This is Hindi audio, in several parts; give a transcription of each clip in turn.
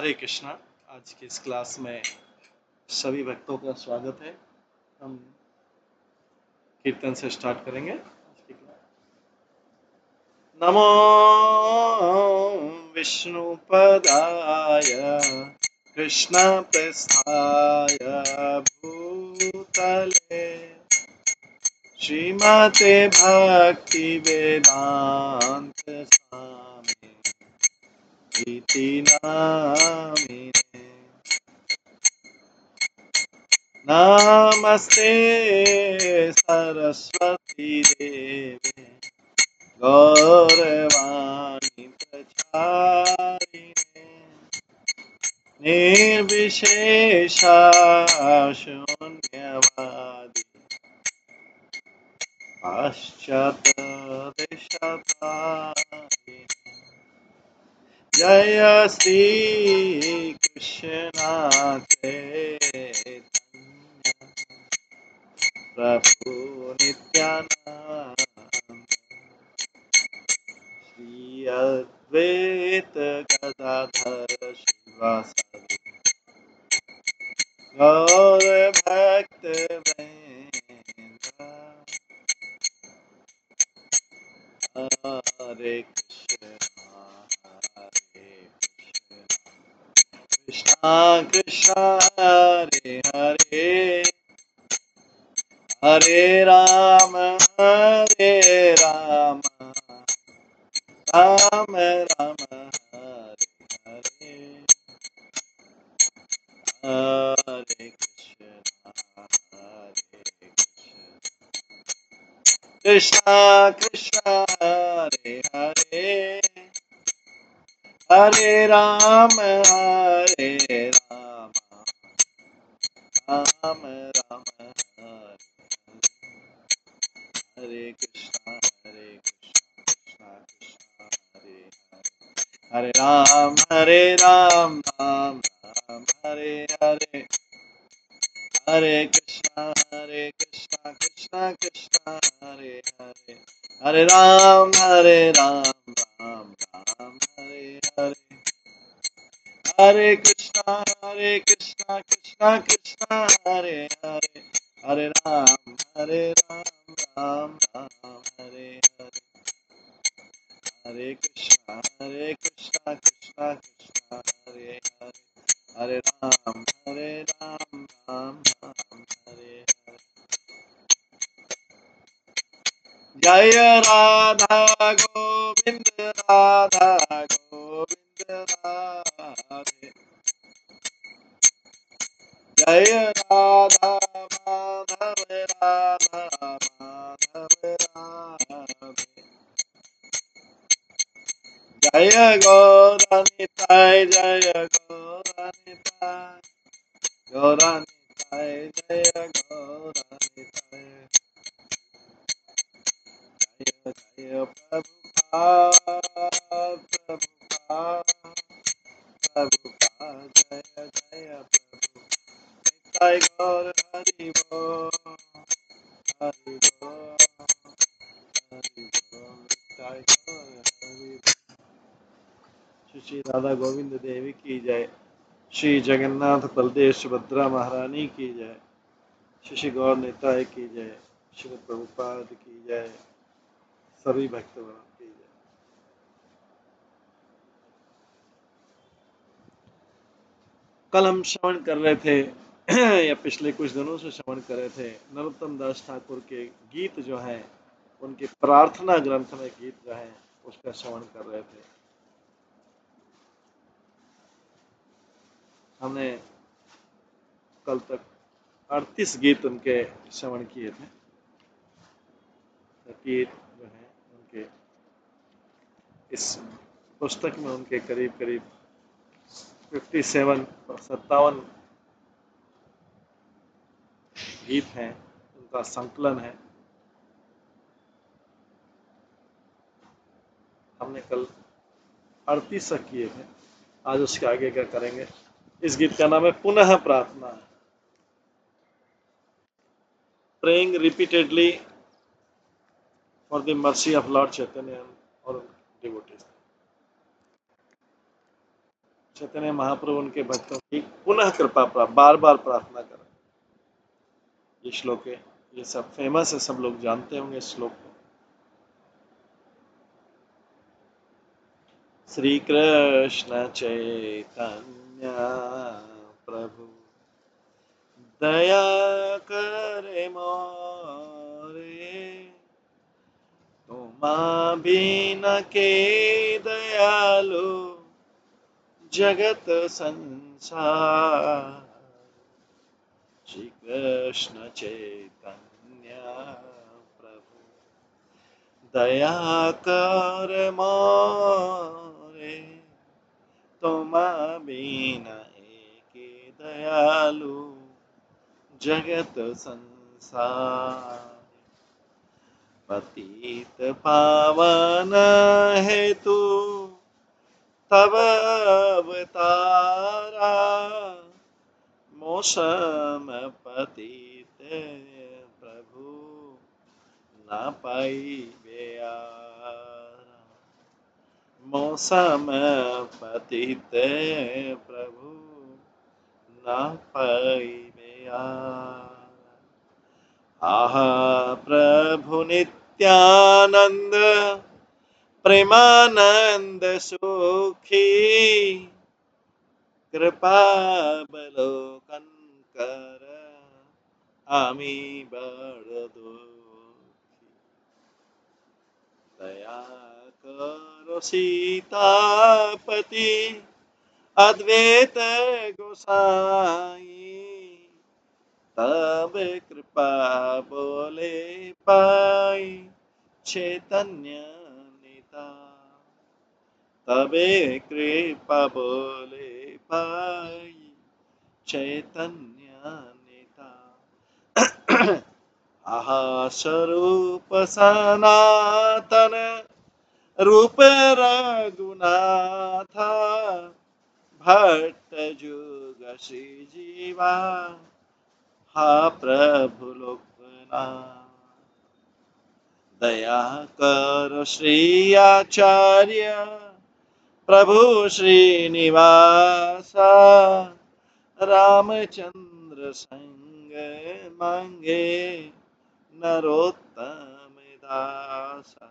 हरे कृष्णा। आज की इस क्लास में सभी भक्तों का स्वागत है। हम कीर्तन से स्टार्ट करेंगे आज की क्लास। नमो विष्णुपदाय कृष्णप्रस्थाय भूतले श्रीमते भक्ति वेदांत स्वामी इति नामिने। नमस्ते सरस्वती देवे गौरवाणी प्रचारिणे निर्विशेषा शून्यवादी पाश्चात्यदेशतारिणे। जय श्री कृष्ण चैतन्य प्रभु नित्यानंद श्री अद्वैत गदाधर शिवासादि गौर भक्त वृंद। हरे कृष्ण हरे कृष्णा कृष्णा हरे हरे हरे राम राम राम हरे हरे। हरे कृष्णा कृष्णा हरे हरे हरे राम राम राम हरे कृष्णा कृष्णा कृष्णा हरे हरे राम राम राम हरे हरे। हरे कृष्णा कृष्णा कृष्णा हरे हरे हरे राम राम राम हरे हरे। हरे कृष्णा कृष्णा कृष्णा हरे हरे हरे राम राम राम हरे हरे। हरे कृष्णा कृष्णा कृष्णा हरे हरे हरे राम राम राम हरे हरे। जय राधा गोविंद राधा गोविंद राधे। जय राधा माधव राधा माधव राधे। जय गौरनिताय जय गौरनिताय गौरनिताय जय गौरनिताय। जय जय प्रभुपाद प्रभुपाद प्रभुपाद जय जय प्रभु। निताय गौर हरि बोल हरि बोल हरि बोल निताय गौर हरि। श्री राधा गोविंद देवी की जय। श्री जगन्नाथ बलदेव सुभद्रा महारानी की जय। श्री गौर निताय की जय। श्री प्रभुपाद की जय। सभी भक्तगण की जय। कल हम श्रवण कर रहे थे या पिछले कुछ दिनों से श्रवण कर रहे थे नरोत्तम दास ठाकुर के गीत जो हैं, उनके प्रार्थना ग्रंथ में गीत जो हैं उसका श्रवण कर रहे थे। हमने कल तक 38 गीत उनके श्रवण किए थे। गीत जो हैं उनके इस पुस्तक में उनके करीब करीब 57 गीत हैं, उनका संकलन है। हमने कल 38 किए थे, आज उसके आगे क्या करेंगे। इस गीत का नाम है पुनः प्रार्थना। Praying repeatedly for the mercy of lord Chaitanya और डिवोटीज। चैतन्य महाप्रभु उनके भक्तों की पुनः कृपा प्राप्त, बार बार प्रार्थना करें। ये श्लोक है, ये सब फेमस है, सब लोग जानते होंगे इस श्लोक को। श्री कृष्ण चैतन्य प्रभु दया करे मोरे, तुमा बिन के दयालु जगत संसार। श्री कृष्ण चैतन्य प्रभु दया कर मोरे, तुम बिना एक दयालु जगत संसार। पतित पावन हेतु तब अवतारा, मौसम पतित प्रभु न पाई बेयारा। मौसम पतित प्रभु न पाई बेयारा। आह प्रभु नित्यानंद प्रेमानंद सुखी, कृपा बलोकन कर आमी बड़ दुखी। दया करो सीतापति अद्वैत गोसाई, तब कृपा बोले पाई चैतन्य नेता। तबे कृपा बोले पाई चैतन्य नेता। आहा स्वरूप सनातन रूप रघुनाथा, भट्ट जुग श्री जीवा हा प्रभु लोकनाथ। दया कर श्री आचार्य प्रभु श्रीनिवासा, रामचंद्र संग मांगे नरोत्तम दासा।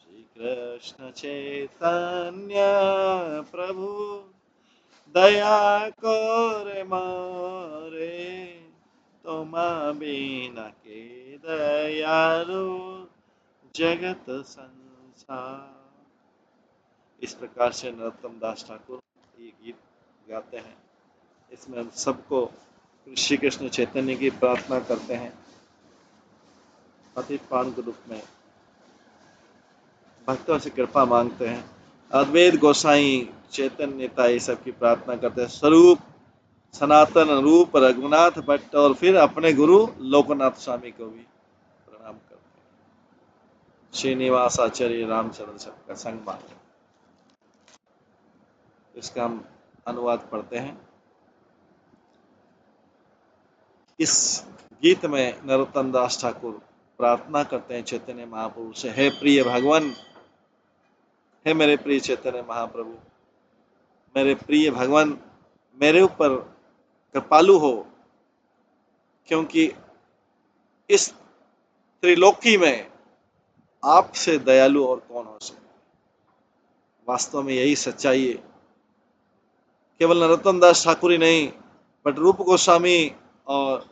श्री कृष्ण चैतन्य प्रभु दया कर मोरे, तुम बिना के दयालु जगत संसार। इस प्रकार से नरोत्तम दास ठाकुर ये गीत गाते हैं। इसमें हम सबको श्री कृष्ण चैतन्य की प्रार्थना करते हैं, पतित पावन के रूप में भक्तों से कृपा मांगते हैं। अद्वैत गोसाई चैतन्य नेता ये सब की प्रार्थना करते हैं। स्वरूप सनातन रूप रघुनाथ भट्ट और फिर अपने गुरु लोकनाथ स्वामी को भी प्रणाम करते हैं। श्रीनिवास आचार्य रामचंद्र सबका संग मांगते हैं। इसका हम अनुवाद पढ़ते हैं। इस गीत में नरोत्तम दास ठाकुर प्रार्थना करते हैं चैतन्य महाप्रभु से, हे प्रिय भगवान, हे मेरे प्रिय चैतन्य महाप्रभु, मेरे प्रिय भगवान मेरे ऊपर कृपालु हो, क्योंकि इस त्रिलोकी में आपसे दयालु और कौन हो सकता है। वास्तव में यही सच्चाई है। केवल नरोत्तम दास ठाकुर ही नहीं, बट रूप गोस्वामी और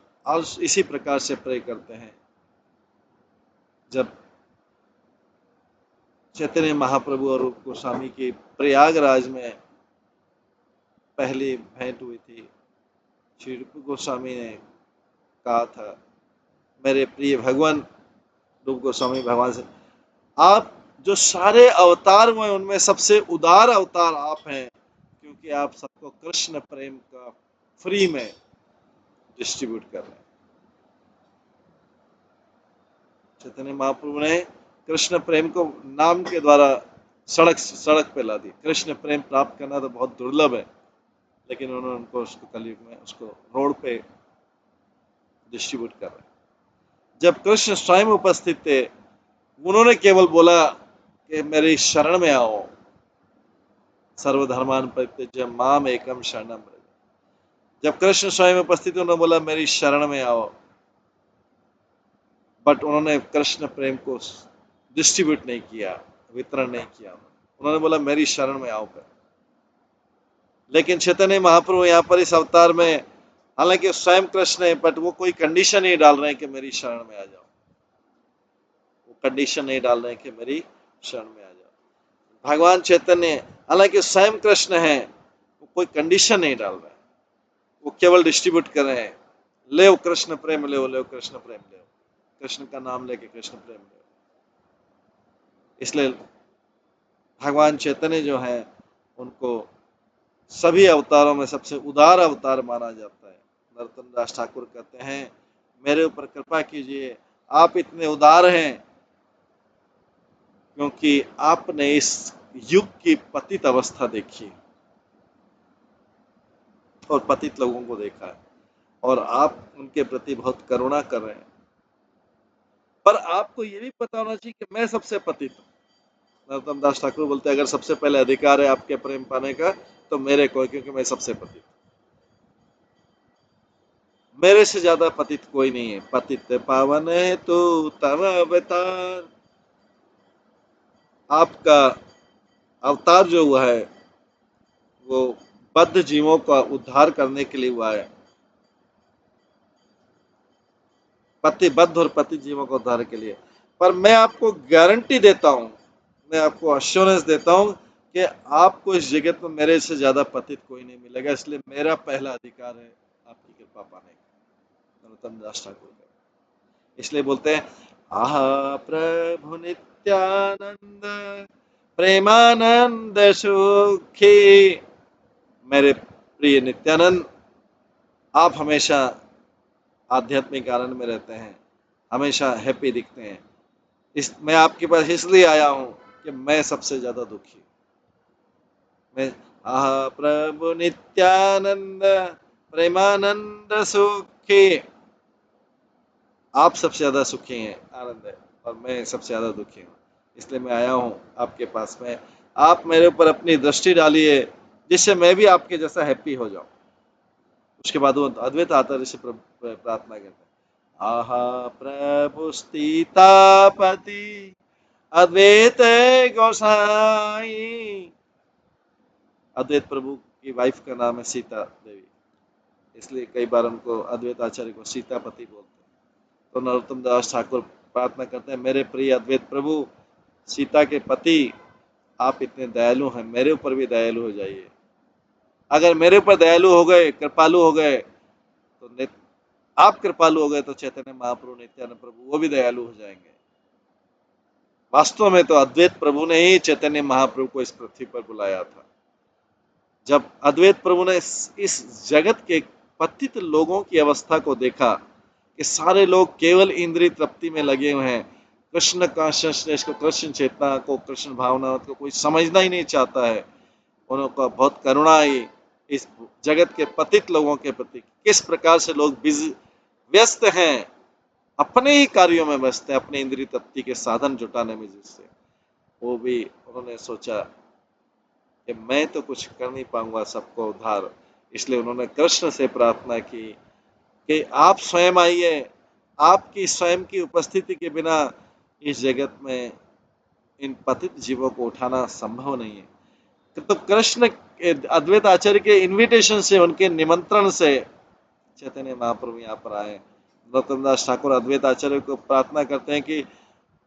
इसी प्रकार से प्रे करते हैं। जब चैतन्य महाप्रभु और रूप गोस्वामी की प्रयागराज में पहली भेंट हुई थी, श्री रूप गोस्वामी ने कहा था, मेरे प्रिय भगवान रूप गोस्वामी भगवान से, आप जो सारे अवतार हुए उनमें सबसे उदार अवतार आप हैं, क्योंकि आप सबको कृष्ण प्रेम का फ्री में डिस्ट्रीब्यूट कर रहे हैं। चैतन्य महाप्रभु ने कृष्ण प्रेम को नाम के द्वारा सड़क पे ला दी। कृष्ण प्रेम प्राप्त करना तो बहुत दुर्लभ है, लेकिन उन्होंने उनको उसको कलयुग में उसको रोड पे डिस्ट्रीब्यूट कर रहे हैं। जब कृष्ण स्वयं उपस्थित थे, उन्होंने केवल बोला कि मेरी शरण में आओ, सर्वधर्मान परित्यज्य माम एकम शरणम व्रज। जब कृष्ण स्वयं उपस्थित उन्होंने बोला मेरी शरण में आओ, बट उन्होंने कृष्ण प्रेम को डिस्ट्रीब्यूट नहीं किया, वितरण नहीं किया। उन्होंने बोला मेरी शरण में आओ कर। लेकिन चैतन्य महाप्रभु यहाँ पर इस अवतार में, हालांकि स्वयं कृष्ण है, बट वो कोई कंडीशन नहीं डाल रहे हैं कि मेरी शरण में आ जाओ। वो कंडीशन नहीं डाल रहे हैं कि मेरी शरण में आ जाओ। भगवान चैतन्य हालांकि स्वयं कृष्ण है, वो कोई कंडीशन नहीं डाल रहे हैं, वो केवल डिस्ट्रीब्यूट कर रहे हैं। ले कृष्ण प्रेम, ले कृष्ण प्रेम, ले कृष्ण का नाम लेके कृष्ण प्रेम ले। इसलिए भगवान चैतन्य जो है उनको सभी अवतारों में सबसे उदार अवतार माना जाता है। नरोत्तम दास ठाकुर कहते हैं मेरे ऊपर कृपा कीजिए, आप इतने उदार हैं क्योंकि आपने इस युग की पतित अवस्था देखी और पतित लोगों को देखा है, और आप उनके प्रति बहुत करुणा कर रहे हैं। पर आपको ये भी पता होना चाहिए कि मैं सबसे पतित हूँ। नरोत्तम दास ठाकुर बोलते हैं अगर सबसे पहले अधिकार है आपके प्रेम पाने का तो मेरे को, क्योंकि मैं सबसे पतित, मेरे से ज्यादा पतित कोई नहीं है। पतित पावन है तो तव अवतार, आपका अवतार जो हुआ है वो बद्ध जीवों का उद्धार करने के लिए हुआ है, पति बद्ध और पति जीवों का उद्धार के लिए। पर मैं आपको गारंटी देता हूं, मैं आपको अश्योरेंस देता हूं कि आपको इस जगत में मेरे से ज्यादा पतित कोई नहीं मिलेगा। इसलिए मेरा पहला अधिकार है आपकी कृपा पाने का। नरोत्तम दास ठाकुर का इसलिए बोलते हैं आह प्रभु नित्यानंद प्रेमानंद सुखी। मेरे प्रिय नित्यानंद, आप हमेशा आध्यात्मिक आनंद में रहते हैं, हमेशा हैप्पी दिखते हैं। मैं आपके पास इसलिए आया हूं कि मैं सबसे ज्यादा दुखी, मैं आह प्रभु नित्यानंद प्रेमानंद सुखी। आप सबसे ज्यादा सुखी हैं, आनंद है, और मैं सबसे ज्यादा दुखी हूँ। इसलिए मैं आया हूँ आपके पास में, आप मेरे ऊपर अपनी दृष्टि डालिए जिससे मैं भी आपके जैसा हैप्पी हो जाऊं। उसके बाद वो अद्वैत आचार्य से प्रार्थना करते हैं आहा प्रभु स्थितापति अद्वैत गोसाई। अद्वैत प्रभु की वाइफ का नाम है सीता देवी, इसलिए कई बार उनको अद्वैत आचार्य को सीतापति बोलते हैं। तो नरोत्तम दास ठाकुर प्रार्थना करते हैं मेरे प्रिय अद्वैत प्रभु, सीता के पति, आप इतने दयालु हैं, मेरे ऊपर भी दयालु हो जाइए। अगर मेरे ऊपर दयालु हो गए, कृपालु हो गए, तो आप कृपालु हो गए तो चैतन्य महाप्रभु नित्यानंद प्रभु वो भी दयालु हो जाएंगे। वास्तव में तो अद्वैत प्रभु ने ही चैतन्य महाप्रभु को इस पृथ्वी पर बुलाया था। जब अद्वैत प्रभु ने इस जगत के पतित लोगों की अवस्था को देखा कि सारे लोग केवल इंद्रिय तृप्ति में लगे हुए हैं, कृष्ण कॉन्शियसनेस को, कृष्ण चेतना को, कृष्ण भावना को कोई समझना ही नहीं चाहता है, उनको बहुत करुणा आई इस जगत के पतित लोगों के प्रति। किस प्रकार से लोग व्यस्त हैं, अपने ही कार्यों में व्यस्त हैं, अपने इंद्रिय तृप्ति के साधन जुटाने में, जिससे वो भी उन्होंने सोचा कि मैं तो कुछ कर नहीं पाऊंगा सबको उद्धार। इसलिए उन्होंने कृष्ण से प्रार्थना की कि आप स्वयं आइए, आपकी स्वयं की उपस्थिति के बिना इस जगत में इन पतित जीवों को उठाना संभव नहीं है। तो कृष्ण अद्वैत आचार्य के इनविटेशन से, उनके निमंत्रण से चैतन्य महाप्रभु यहाँ पर आए। नरोत्तम दास ठाकुर अद्वैत आचार्य को प्रार्थना करते हैं कि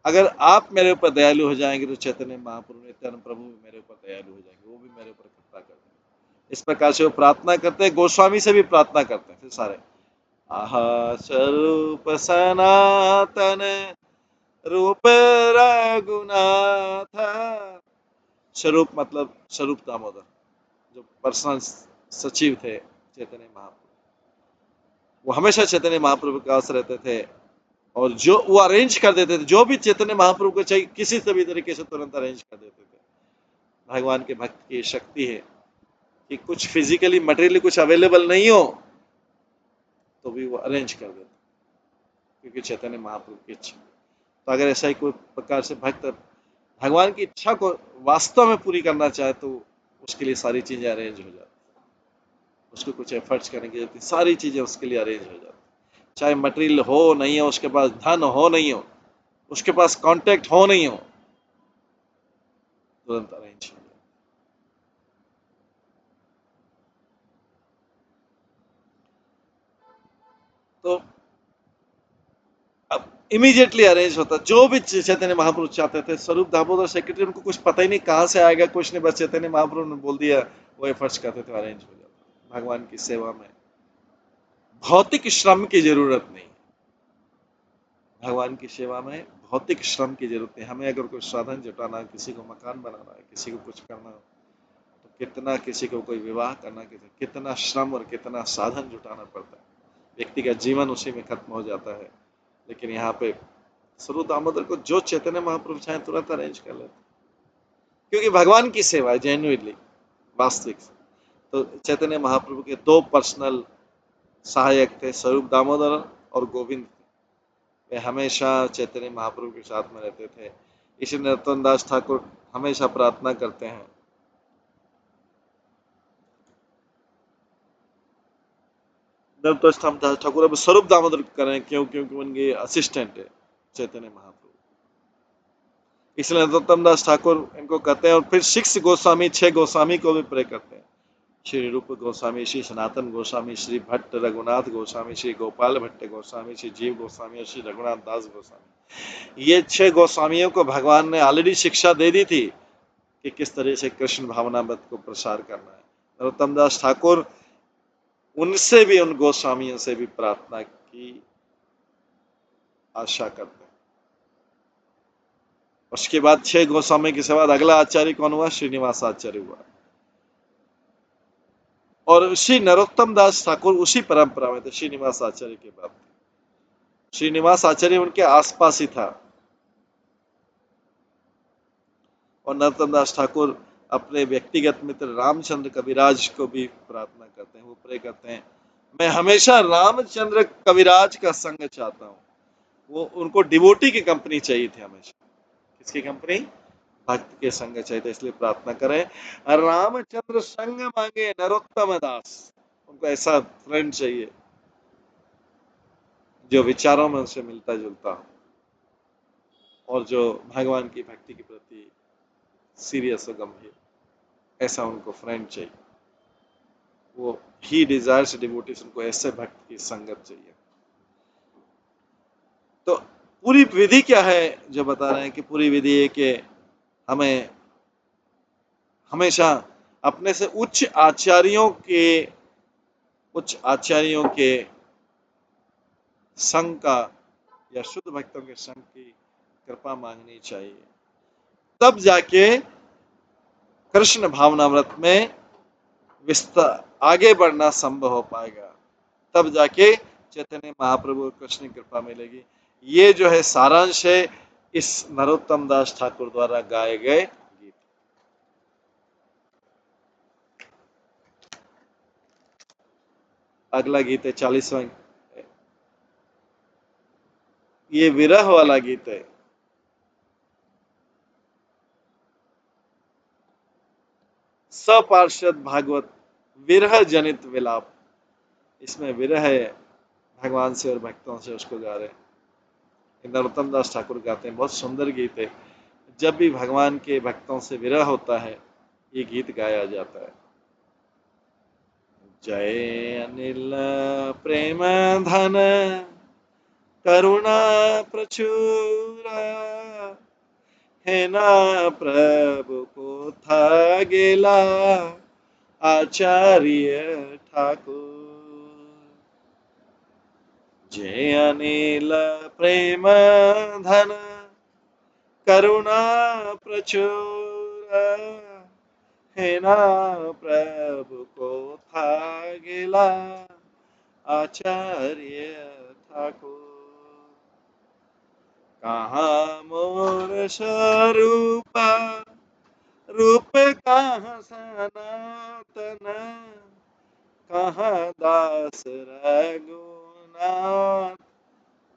अगर आप मेरे ऊपर दयालु हो जाएंगे तो चैतन्य महाप्रभु नित्यानंद प्रभु भी मेरे ऊपर दयालु हो जाएंगे, वो भी मेरे ऊपर कृपा कर देंगे। इस प्रकार से वो प्रार्थना करते हैं। गोस्वामी से भी प्रार्थना करते हैं फिर सारे आहा स्वरूप सनातन रूप रघुनाथ। स्वरूप मतलब स्वरूप दामोदर, जो पर्सनल सचिव थे चैतन्य महाप्रभु, वो हमेशा चैतन्य महाप्रभु के पास रहते थे और जो वो अरेंज कर देते थे, जो भी चैतन्य महाप्रभु को चाहिए किसी से भी तरीके से तुरंत अरेंज कर देते थे। भगवान के भक्त की शक्ति है कि कुछ फिजिकली मटेरियली कुछ अवेलेबल नहीं हो तो भी वो अरेंज कर देते, क्योंकि चैतन्य महाप्रभु की इच्छा। तो अगर ऐसा ही कोई प्रकार से भक्त भगवान की इच्छा को वास्तव में पूरी करना चाहे तो उसके लिए सारी चीजें अरेंज हो जाती, उसको कुछ एफर्ट्स करने की जरूरत नहीं, सारी चीजें उसके लिए अरेंज हो जाती। चाहे मटेरियल हो नहीं हो, उसके पास धन हो नहीं हो, उसके पास कांटेक्ट हो नहीं हो, तुरंत अरेंज हो जाता। तो अब इमीडिएटली अरेंज होता, जो भी चैतन्य महाप्रभु चाहते थे। स्वरूप दामोदर सेक्रेटरी, उनको कुछ पता ही नहीं कहाँ से आएगा कुछ नहीं, बस चैतन्य महाप्रभु ने बोल दिया, वो एफर्ट्स करते थे, अरेंज हो जाता। भगवान की सेवा में भौतिक श्रम की जरूरत नहीं, भगवान की सेवा में भौतिक श्रम की जरूरत नहीं। हमें अगर कोई साधन जुटाना है, किसी को मकान बनाना है, किसी को कुछ करना है, तो कितना, किसी को कोई विवाह करना, कितना श्रम और कितना साधन जुटाना पड़ता है, व्यक्ति का जीवन उसी में खत्म हो जाता है। लेकिन यहाँ पे स्वरूप दामोदर को जो चैतन्य महाप्रभु चाहे तुरंत अरेंज कर लेते, क्योंकि भगवान की सेवा है जेन्युइनली, वास्तविक। तो चैतन्य महाप्रभु के दो पर्सनल सहायक थे, स्वरूप दामोदर और गोविंद। वे हमेशा चैतन्य महाप्रभु के साथ में रहते थे। इसी नरोत्तम दास ठाकुर हमेशा प्रार्थना करते हैं, नरोत्तम दास ठाकुर अब स्वरूप दामोदर करें, क्यों? क्योंकि उनके असिस्टेंट है चैतन्य महाप्रभु। इसलिए नरोत्तम दास ठाकुर इनको कहते हैं। और फिर 6 गोस्वामी, 6 गोस्वामी को भी प्रे करते हैं। श्री रूप गोस्वामी, श्री सनातन गोस्वामी, श्री भट्ट रघुनाथ गोस्वामी, श्री गोपाल भट्ट गोस्वामी, श्री जीव गोस्वामी और श्री रघुनाथ दास गोस्वामी। ये 6 गोस्वामियों को भगवान ने ऑलरेडी शिक्षा दे दी थी कि किस तरह से कृष्ण भावनामृत को प्रसार करना है। नरोत्तम दास ठाकुर उनसे भी, उन गोस्वामियों से भी प्रार्थना की आशा करते हैं। उसके बाद 6 गोस्वामी के बाद अगला आचार्य कौन हुआ? श्रीनिवास आचार्य हुआ। और श्री नरोत्तम दास ठाकुर उसी परंपरा में थे, श्रीनिवास आचार्य के बाद। श्रीनिवास आचार्य उनके आसपास ही था। और नरोत्तम दास ठाकुर अपने व्यक्तिगत मित्र रामचंद्र कविराज को भी प्रार्थना करते हैं, वो प्रे करते हैं, मैं हमेशा रामचंद्र कविराज का संग चाहता हूँ। वो, उनको डिवोटी की कंपनी चाहिए थी हमेशा। किसकी कंपनी? भक्त के संग चाहिए था। इसलिए प्रार्थना करें, रामचंद्र संग मांगे नरोत्तम दास। उनको ऐसा फ्रेंड चाहिए जो विचारों में उनसे मिलता जुलता हो और जो भगवान की भक्ति के प्रति सीरियस और गंभीर, ऐसा उनको फ्रेंड चाहिए। वो ही डिजायर्स डिवोटीज, उनको ऐसे भक्त की संगत चाहिए। तो पूरी विधि क्या है जो बता रहे हैं कि पूरी विधि है कि हमें हमेशा अपने से उच्च आचार्यों के संग का या शुद्ध भक्तों के संग की कृपा मांगनी चाहिए। तब जाके कृष्ण भावनामृत में विस्तार आगे बढ़ना संभव हो पाएगा। तब जाके चैतन्य महाप्रभु कृष्ण कृपा मिलेगी। ये जो है सारांश है इस नरोत्तम दास ठाकुर द्वारा गाए गए गीत। अगला गीत है 40वां। ये विरह वाला गीत है। सपार्षद भागवत विरह जनित विलाप। इसमें विरह है भगवान से और भक्तों से, उसको गा रहे हैं। नरोत्तम दास ठाकुर गाते हैं, बहुत सुंदर गीत है। जब भी भगवान के भक्तों से विरह होता है, ये गीत गाया जाता है। जय अनिल प्रेम धन करुणा प्रचुर, है ना प्रभु को था गेला आचार्य ठाकुर। जय अनिल प्रेम धन करुणा प्रचुर, है ना प्रभु को था गेला आचार्य ठाकुर। कहाँ मोर स्वरूप रूप कहाँ सनातन, कहाँ दास रघुनाथ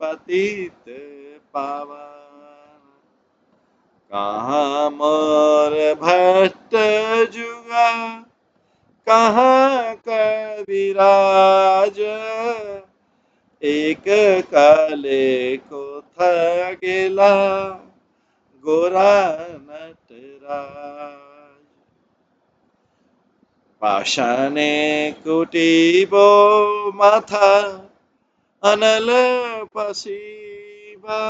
पतित पावन। कहाँ मोर भट्ट जुग हुआ कहाँ कविराज, एक काले को था गेला गोरा नटराज। पाषाणे कुटीबो माथा अनल पसीबा,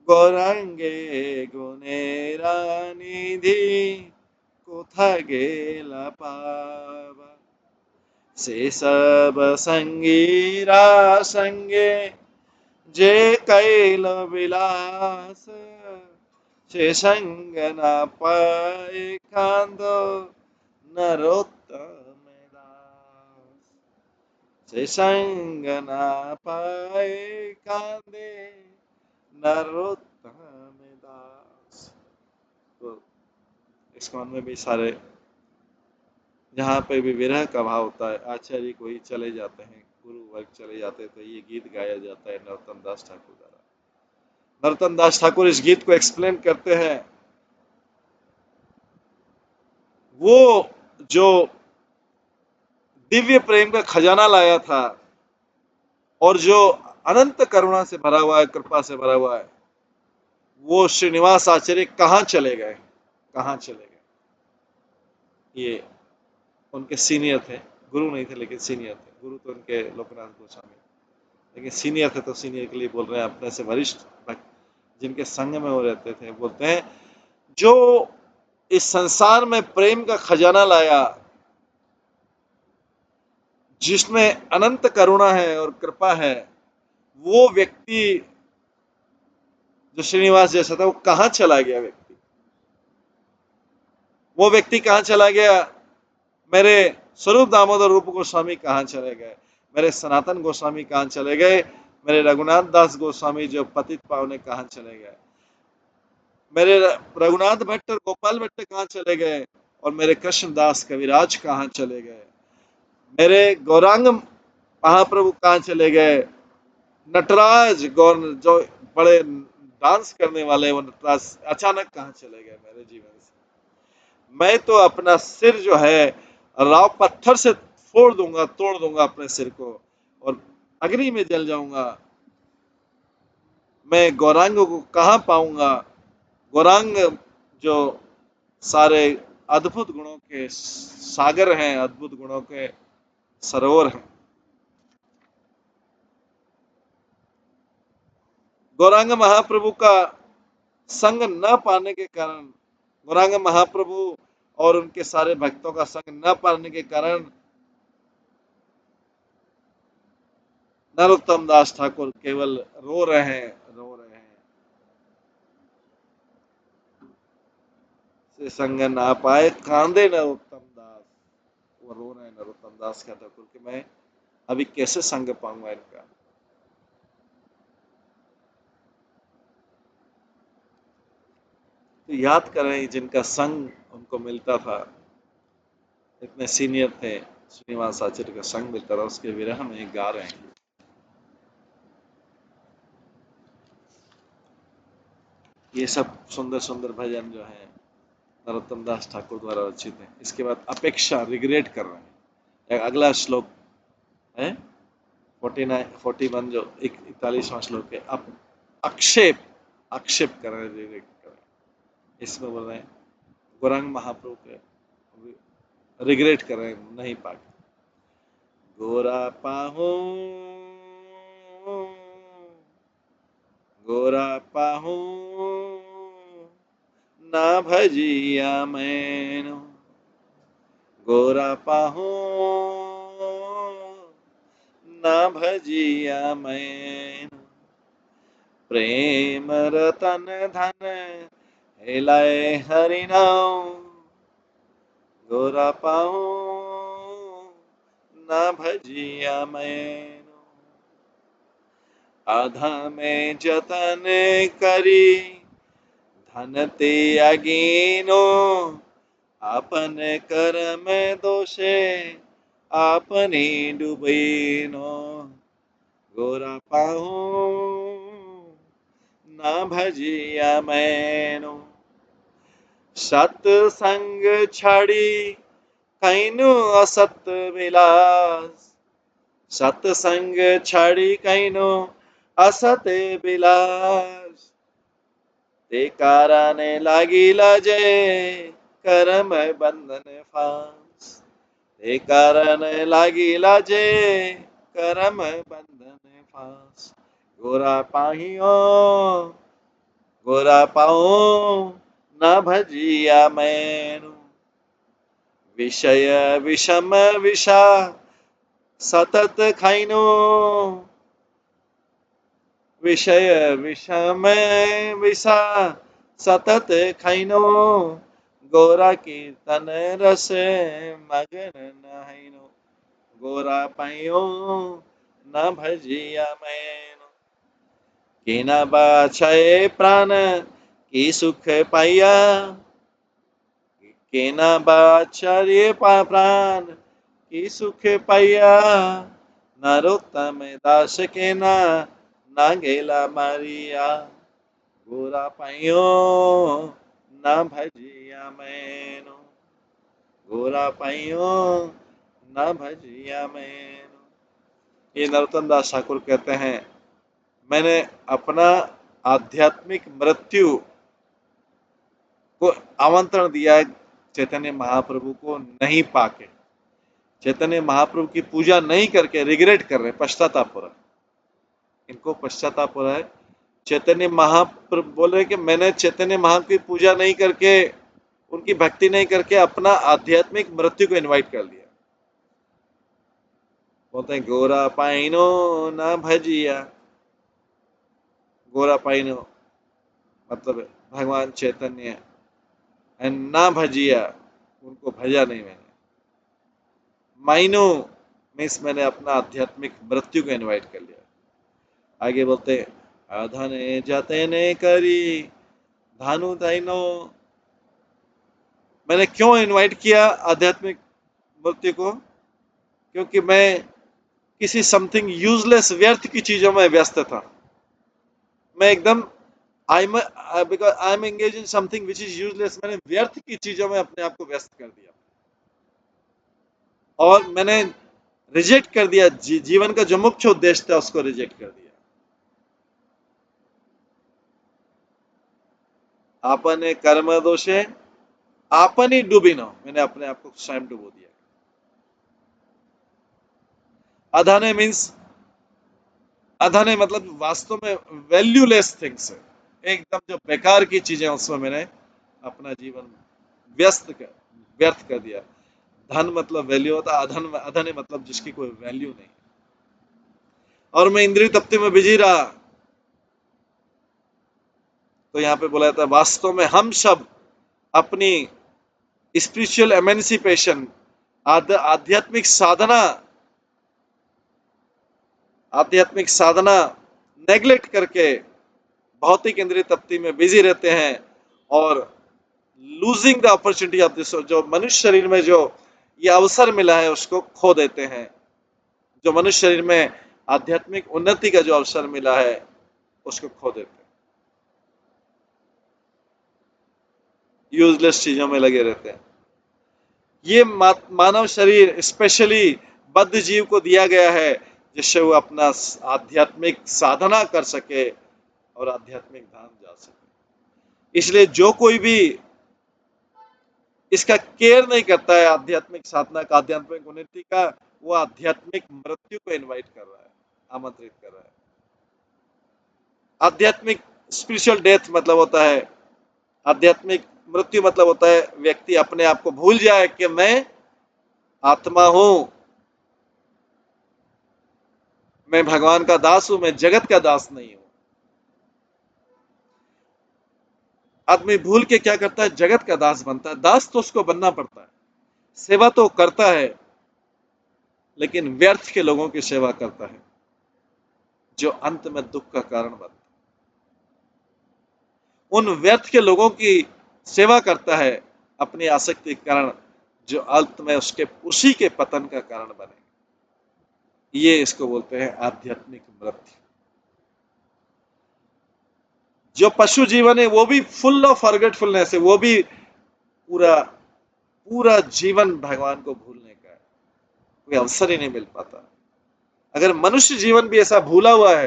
गौरांगे गुणेरा निधि कोथा गेला पावा। से सब संगीरा संगे जे कैल विलास, से संग न पाए कांदो नरोत्तम दास। से संग न पाए कांदे नरोत्तम दास। तो इस्कॉन में भी सारे जहाँ पे भी विरह का भाव होता है, आचार्य कोई चले जाते हैं, गुरु वर्ग चले जाते हैं, तो ये गीत गाया जाता है नरोत्तम दास ठाकुर द्वारा। नरोत्तम दास ठाकुर इस गीत को एक्सप्लेन करते हैं। वो जो दिव्य प्रेम का खजाना लाया था और जो अनंत करुणा से भरा हुआ है, कृपा से भरा हुआ है, वो श्रीनिवास आचार्य कहाँ चले गए, कहाँ चले गए। ये उनके सीनियर थे, गुरु नहीं थे लेकिन सीनियर थे। गुरु तो उनके लोकनाथ गोस्वामी, लेकिन सीनियर थे, तो सीनियर के लिए बोल रहे हैं, अपने से वरिष्ठ भक्त जिनके संग में वो रहते थे। बोलते हैं जो इस संसार में प्रेम का खजाना लाया, जिसमें अनंत करुणा है और कृपा है, वो व्यक्ति जो श्रीनिवास जैसा था, वो कहाँ चला गया व्यक्ति, वो व्यक्ति कहाँ चला गया। मेरे स्वरूप दामोदर रूप गोस्वामी कहाँ चले गए, मेरे सनातन गोस्वामी कहाँ चले गए, मेरे रघुनाथ दास गोस्वामी जो पतित पावने कहाँ चले गए, मेरे रघुनाथ भट्ट और गोपाल भट्ट कहाँ चले गए, और मेरे कृष्णदास कविराज कहाँ चले गए, मेरे गौरांग महाप्रभु कहाँ चले गए, नटराज गौर जो बड़े डांस करने वाले, वो नटराज अचानक कहाँ चले गए मेरे जीवन से। मैं तो अपना सिर जो है राव पत्थर से फोड़ दूंगा, तोड़ दूंगा अपने सिर को, और अग्नि में जल जाऊंगा। मैं गौरांग को कहाँ पाऊंगा। गौरांग जो सारे अद्भुत गुणों के सागर हैं, अद्भुत गुणों के सरोवर हैं। गौरांग महाप्रभु का संग न पाने के कारण, गौरांग महाप्रभु और उनके सारे भक्तों का संग न पाने के कारण नरोत्तम दास ठाकुर केवल रो रहे हैं, रो रहे हैं। से संग ना पाए कांदे नरोत्तम दास, वो रो रहे हैं नरोत्तम दास का ठाकुर कि मैं अभी कैसे संग पाऊंगा इनका। तो याद करें जिनका संग उनको मिलता था, इतने सीनियर थे, श्रीनिवास आचार्य का संग मिलता था, उसके विरह में गा रहे हैं। ये सब सुंदर सुंदर भजन जो है नरोत्तम दास ठाकुर द्वारा रचित है। इसके बाद अपेक्षा, रिग्रेट कर रहे हैं। अगला श्लोक है 41 जो 41वां श्लोक है, आक्षेप, आक्षेप कर रहे हैं, रिग्रेट कर रहे हैं। इसमें बोल रहे हैं गौरांग महाप्रभु के रिग्रेट कर रहे हैं, नहीं पाके। गोरा पाहू, गोरा पाहू ना भजिया मैनो, गोरा पाहू ना भजिया मैनो, प्रेम रतन धन हेलाए हरि नाम, गोरा पाहू ना भजिया मैनो। आधा में जतन करी धन त्यागीनो, आपन कर्म दोषे आपने डुबीनो, गोरा पाहू ना भजिया मैनो। सत्संग छाड़ी कैनु असत विलास। सत्संग छाड़ी कैनु असत विलास। ते कारणे लागिला जे कर्म बंधन फास। ते कारणे लागिला जे कर्म बंधन फास। गोरा पाहियो गोरा पाओ न भजिया मैनु। विषय विषम विषा सतत खाइनो। विषय विषम विषा सतत खाइनो। गोरा कीर्तन रस मगन नहाइनो। गोरा पाइयो न भजिया मैनु। केना बाछय प्राण की सुख पाइया। केना बाछय प्राण की सुख पाइया। नरोत्तम दास केना ना गेला मारिया। गोरा पाइयो ना भजिया मैनु। गोरा पाइयो ना भजिया मैनु। ये नरोत्तम दास ठाकुर कहते हैं, मैंने अपना आध्यात्मिक मृत्यु को आमंत्रण दिया चैतन्य महाप्रभु को नहीं पाके। चैतन्य महाप्रभु की पूजा नहीं करके रिग्रेट कर रहे, पश्चाताप हो रहा है इनको, पश्चाताप हो रहा है। चैतन्य महाप्रभु बोल रहे कि मैंने चैतन्य महाप्रभु की पूजा नहीं करके, उनकी भक्ति नहीं करके अपना आध्यात्मिक मृत्यु को इनवाइट कर लिया। बोलते हैं गोरा पाइनो ना भजिया। गोरा पाइनो मतलब भगवान चैतन्य, ना भजिया उनको भजा नहीं मैंने। माइनो मीन्स मैंने अपना आध्यात्मिक मृत्यु को इनवाइट कर लिया। आगे बोलते अधने जतने करी धानु ताइनो। मैंने क्यों इनवाइट किया आध्यात्मिक मृत्यु को? क्योंकि मैं किसी समथिंग यूजलेस व्यर्थ की चीजों में व्यस्त था। मैं एकदम I am engage in something which is useless. मैंने व्यर्थ की चीजों में अपने आप को व्यस्त कर दिया और मैंने रिजेक्ट कर दिया, जीवन का जो मुख्य उद्देश्य था उसको रिजेक्ट कर दिया। आपने कर्म दोषे आपन ही डूबिनो। मैंने अपने आप को स्वयं डुबो दिया। अधने मीन्स, अधने मतलब वास्तव में वैल्यूलेस थिंग्स है, एकदम जो बेकार की चीजें, उसमें मैंने अपना जीवन व्यर्थ कर दिया। धन मतलब वैल्यू होता, अधन मतलब जिसकी कोई वैल्यू नहीं। और मैं इंद्रिय तप्ति में बिजी रहा। तो यहाँ पे बोला जाता है वास्तव में हम सब अपनी स्पिरिचुअल एमेंसिपेशन, आध्यात्मिक साधना नेग्लेक्ट करके भौतिक इंद्रिय तप्ति में बिजी रहते हैं और losing the opportunity of this, जो मनुष्य शरीर में जो ये अवसर मिला है उसको खो देते हैं। जो मनुष्य शरीर में आध्यात्मिक उन्नति का जो अवसर मिला है उसको खो देते हैं, यूजलेस चीजों में लगे रहते हैं। ये मानव शरीर स्पेशली बद्ध जीव को दिया गया है जिससे वो अपना आध्यात्मिक साधना कर सके और आध्यात्मिक धाम जा सके। इसलिए जो कोई भी इसका केयर नहीं करता है आध्यात्मिक साधना का, आध्यात्मिक उन्नति का, वो आध्यात्मिक मृत्यु को इनवाइट कर रहा है, आमंत्रित कर रहा है। आध्यात्मिक स्पिरिचुअल डेथ मतलब होता है, आध्यात्मिक मृत्यु मतलब होता है व्यक्ति अपने आप को भूल जाए कि मैं आत्मा हूं, मैं भगवान का दास हूं, मैं जगत का दास नहीं हूं। आदमी भूल के क्या करता है, जगत का दास बनता है। दास तो उसको बनना पड़ता है, सेवा तो करता है, लेकिन व्यर्थ के लोगों की सेवा करता है जो अंत में दुख का कारण बनता है। उन व्यर्थ के लोगों की सेवा करता है अपनी आसक्ति के कारण, जो अंत में उसके उसी के पतन का कारण बने। ये इसको बोलते हैं आध्यात्मिक मृत्यु। जो पशु जीवन है वो भी फुल ऑफ फॉरगेटफुलनेस है, वो भी पूरा पूरा जीवन भगवान को भूलने का कोई अवसर ही नहीं मिल पाता। अगर मनुष्य जीवन भी ऐसा भूला हुआ है,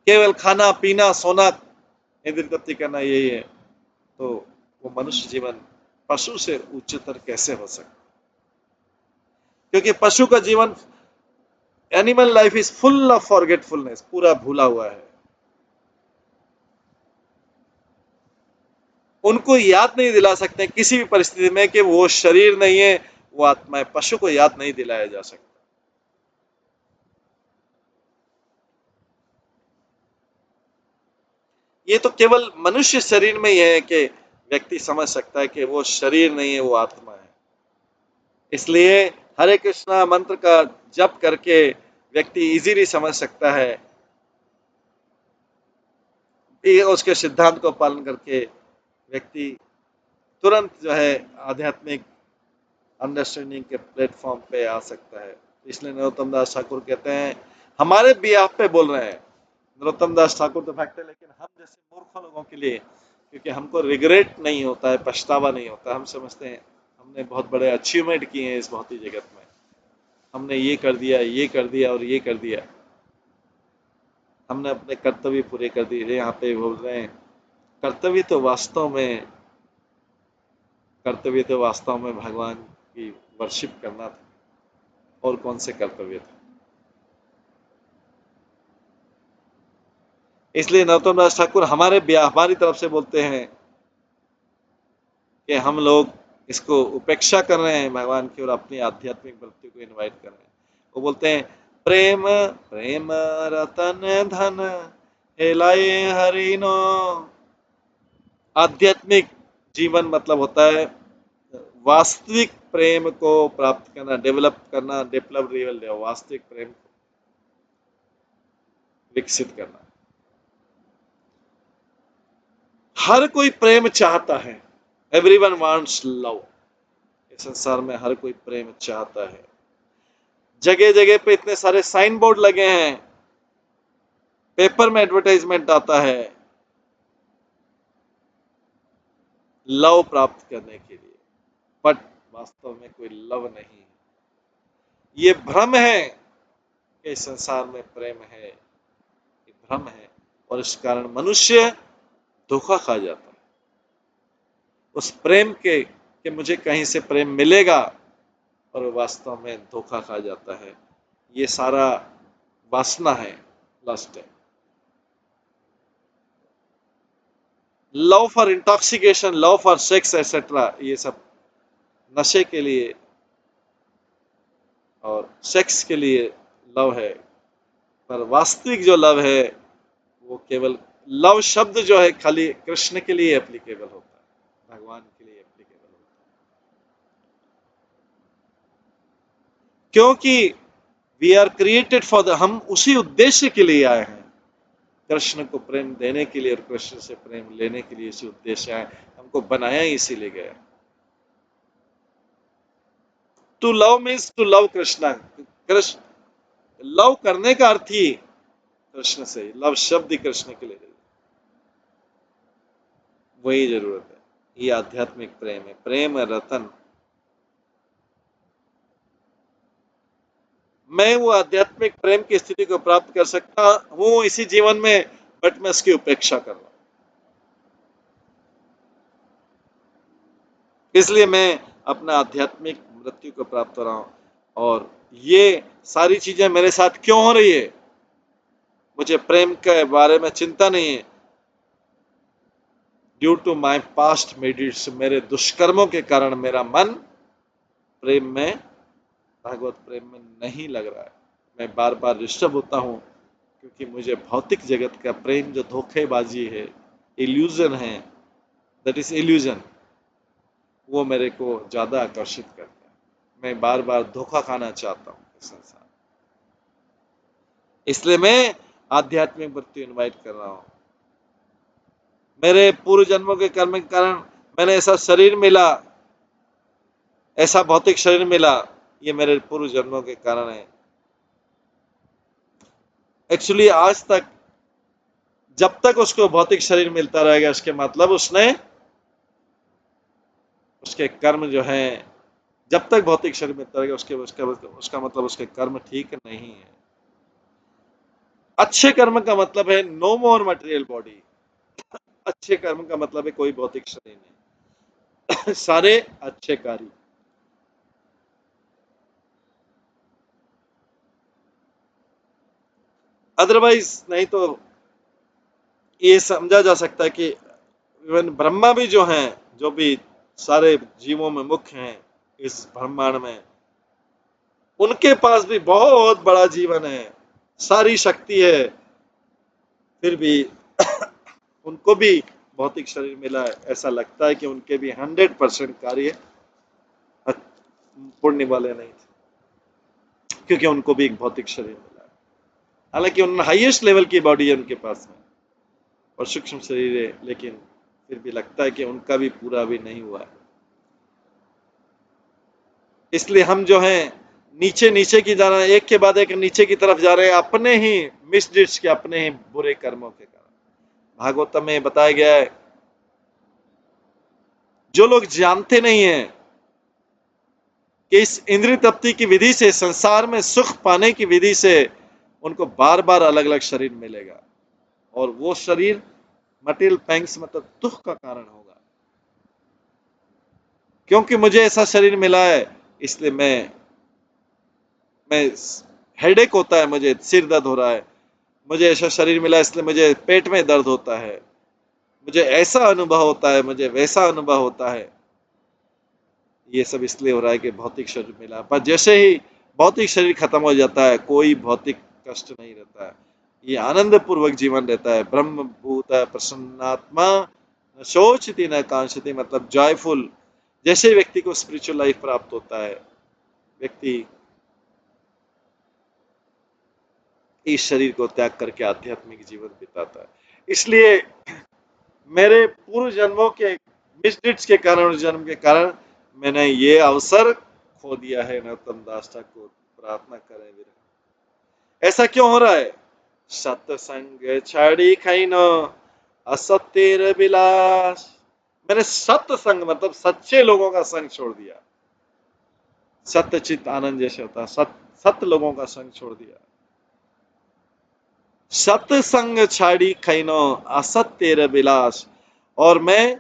केवल खाना पीना सोना दिन गति करना यही है, तो वो मनुष्य जीवन पशु से उच्चतर कैसे हो सकता? क्योंकि पशु का जीवन, animal life is full of forgetfulness, पूरा भूला हुआ है। उनको याद नहीं दिला सकते किसी भी परिस्थिति में कि वो शरीर नहीं है, वो आत्मा है। पशु को याद नहीं दिलाया जा सकता। ये तो केवल मनुष्य शरीर में ही है कि व्यक्ति समझ सकता है कि वो शरीर नहीं है, वो आत्मा है। इसलिए हरे कृष्णा मंत्र का जप करके व्यक्ति इजीली समझ सकता है, उसके सिद्धांत को पालन करके व्यक्ति तुरंत जो है आध्यात्मिक अंडरस्टैंडिंग के प्लेटफॉर्म पे आ सकता है। इसलिए नरोत्तम दास ठाकुर कहते हैं, हमारे बिहाफ पे बोल रहे हैं। नरोत्तम दास ठाकुर तो फैक्ट है, लेकिन हम जैसे मूर्ख लोगों के लिए, क्योंकि हमको रिग्रेट नहीं होता है, पछतावा नहीं होता। हम समझते हैं हमने बहुत बड़े अचीवमेंट किए हैं इस भौतिक जगत में, हमने ये कर दिया, ये कर दिया और ये कर दिया, हमने अपने कर्तव्य पूरे कर दिए। यहाँ पे बोल रहे हैं कर्तव्य तो वास्तव में भगवान की वर्शिप करना था, और कौन से कर्तव्य थे। इसलिए नरोत्तम दास ठाकुर हमारी तरफ से बोलते हैं कि हम लोग इसको उपेक्षा कर रहे हैं भगवान की, और अपनी आध्यात्मिक वृत्ति को इनवाइट कर रहे हैं। वो बोलते हैं, प्रेम प्रेम रतन धन हेलाए हरिनो। आध्यात्मिक जीवन मतलब होता है वास्तविक प्रेम को प्राप्त करना, डेवलप वास्तविक प्रेम को विकसित करना। हर कोई प्रेम चाहता है, एवरीवन वांट्स लव। इस संसार में हर कोई प्रेम चाहता है। जगह जगह पे इतने सारे साइन बोर्ड लगे हैं, पेपर में एडवर्टाइजमेंट आता है लव प्राप्त करने के लिए, बट वास्तव में कोई लव नहीं है। ये भ्रम है कि इस संसार में प्रेम है, ये भ्रम है, और इस कारण मनुष्य धोखा खा जाता है उस प्रेम के कि मुझे कहीं से प्रेम मिलेगा, और वास्तव में धोखा खा जाता है। ये सारा वासना है, लस्ट है। Love for intoxication, love for sex etcetera, ये सब नशे के लिए और सेक्स के लिए लव है। पर वास्तविक जो लव है वो केवल, लव शब्द जो है खाली कृष्ण के लिए एप्लीकेबल होता है, भगवान के लिए एप्लीकेबल होता है, क्योंकि we are created for the, हम उसी उद्देश्य के लिए आए हैं, कृष्ण को प्रेम देने के लिए और कृष्ण से प्रेम लेने के लिए। इसी उद्देश्य आए, हमको बनाया ही इसीलिए गया। To love means to love Krishna. Krishna love करने का अर्थ ही कृष्ण से, लव शब्द ही कृष्ण के लिए, वही जरूरत है। ये आध्यात्मिक प्रेम है, प्रेम रतन। मैं वो आध्यात्मिक प्रेम की स्थिति को प्राप्त कर सकता हूँ इसी जीवन में, बट मैं उसकी उपेक्षा कर रहा हूँ। इसलिए मैं अपना आध्यात्मिक मृत्यु को प्राप्त हो रहा हूँ। और ये सारी चीजें मेरे साथ क्यों हो रही है? मुझे प्रेम के बारे में चिंता नहीं है। ड्यू टू माई पास्ट मेडिट्स, मेरे दुष्कर्मों के कारण मेरा मन प्रेम में, भागवत प्रेम में नहीं लग रहा है। मैं बार बार डिस्टर्ब होता हूँ, क्योंकि मुझे भौतिक जगत का प्रेम जो धोखेबाजी है, इल्यूजन है, दैट इज इल्यूजन, वो मेरे को ज्यादा आकर्षित करता है। मैं बार बार धोखा खाना चाहता हूँ इस संसार, इसलिए मैं आध्यात्मिक मृत्यु इनवाइट कर रहा हूँ। मेरे पूर्व जन्मों के कर्म के कारण मैंने ऐसा शरीर मिला, ऐसा भौतिक शरीर मिला, ये मेरे पूर्व जन्मों के कारण है। एक्चुअली आज तक जब तक उसको भौतिक शरीर मिलता रहेगा, इसके मतलब उसने उसके कर्म जो है जब तक भौतिक शरीर में रहेगा उसका मतलब उसके कर्म ठीक नहीं है। अच्छे कर्म का मतलब है नो मोर मटेरियल बॉडी। अच्छे कर्म का मतलब है कोई भौतिक शरीर नहीं। सारे अच्छे कार्य। अदरवाइज नहीं तो ये समझा जा सकता है कि इवन ब्रह्मा भी जो हैं, जो भी सारे जीवों में मुख्य हैं इस ब्रह्मांड में, उनके पास भी बहुत बड़ा जीवन है, सारी शक्ति है, फिर भी उनको भी भौतिक शरीर मिला है। ऐसा लगता है कि उनके भी 100% कार्य पुण्य वाले नहीं थे, क्योंकि उनको भी एक भौतिक शरीर मिला है। हालांकि उन हाईएस्ट लेवल की बॉडी है उनके पास में और सूक्ष्म शरीर है, लेकिन फिर भी लगता है कि उनका भी पूरा भी नहीं हुआ है। इसलिए हम जो हैं नीचे नीचे की जा रहे हैं, एक के बाद एक नीचे की तरफ जा रहे हैं, अपने ही मिसडिड्स के, अपने ही बुरे कर्मों के कारण। भागवतम में बताया गया है, जो लोग जानते नहीं है कि इस इंद्रिय तृप्ति की विधि से, संसार में सुख पाने की विधि से उनको बार बार अलग अलग शरीर मिलेगा, और वो शरीर मटेरियल पैंग्स मतलब दुख का कारण होगा। क्योंकि मुझे ऐसा शरीर मिला है इसलिए मैं हेडेक होता है, मुझे सिर दर्द हो रहा है, मुझे ऐसा शरीर मिला इसलिए मुझे पेट में दर्द होता है, मुझे ऐसा अनुभव होता है, मुझे वैसा अनुभव होता है। ये सब इसलिए हो रहा है कि भौतिक शरीर मिला। पर जैसे ही भौतिक शरीर खत्म हो जाता है, कोई भौतिक कष्ट नहीं रहता है, ये आनंद पूर्वक जीवन रहता है। ब्रह्म भूत प्रसन्नात्मा न शोचति न कांक्षति, मतलब जॉयफुल। जैसे व्यक्ति को स्पिरिचुअल लाइफ प्राप्त होता है, व्यक्ति इस शरीर को त्याग करके आध्यात्मिक जीवन बिताता है। इसलिए मेरे पूर्व जन्मों के मिसडिट्स के कारण, जन्म के कारण मैंने ये अवसर खो दिया है। नरोत्तम दास ठाकुर प्रार्थना करें विरह। ऐसा क्यों हो रहा है? सत्संग छाड़ी खैनो असत्य विलास। मैंने सत्संग मतलब सच्चे लोगों का संग छोड़ दिया। सत्यचित आनंद जैसे होता है, सत्य लोगों का संग छोड़ दिया। सत्संग छाड़ी खैनो असत्य विलास, और मैं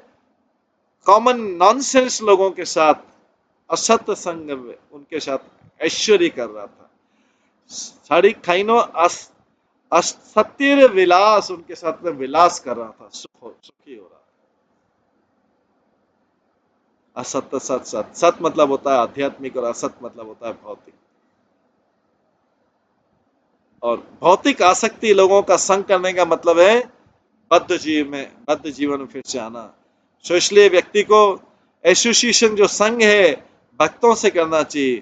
कॉमन नॉनसेंस लोगों के साथ, असत्य संग उनके साथ ऐश्वर्य कर रहा था। साड़ी खाइनो असत्य विलास, उनके साथ में विलास कर रहा था, सुखी हो रहा था। असत्य सत सत, सत मतलब होता है आध्यात्मिक और असत मतलब होता है भौतिक। और भौतिक आसक्ति लोगों का संग करने का मतलब है बद्ध जीवन में फिर से आना। तो इसलिए व्यक्ति को एसोसिएशन जो संघ है भक्तों से करना चाहिए।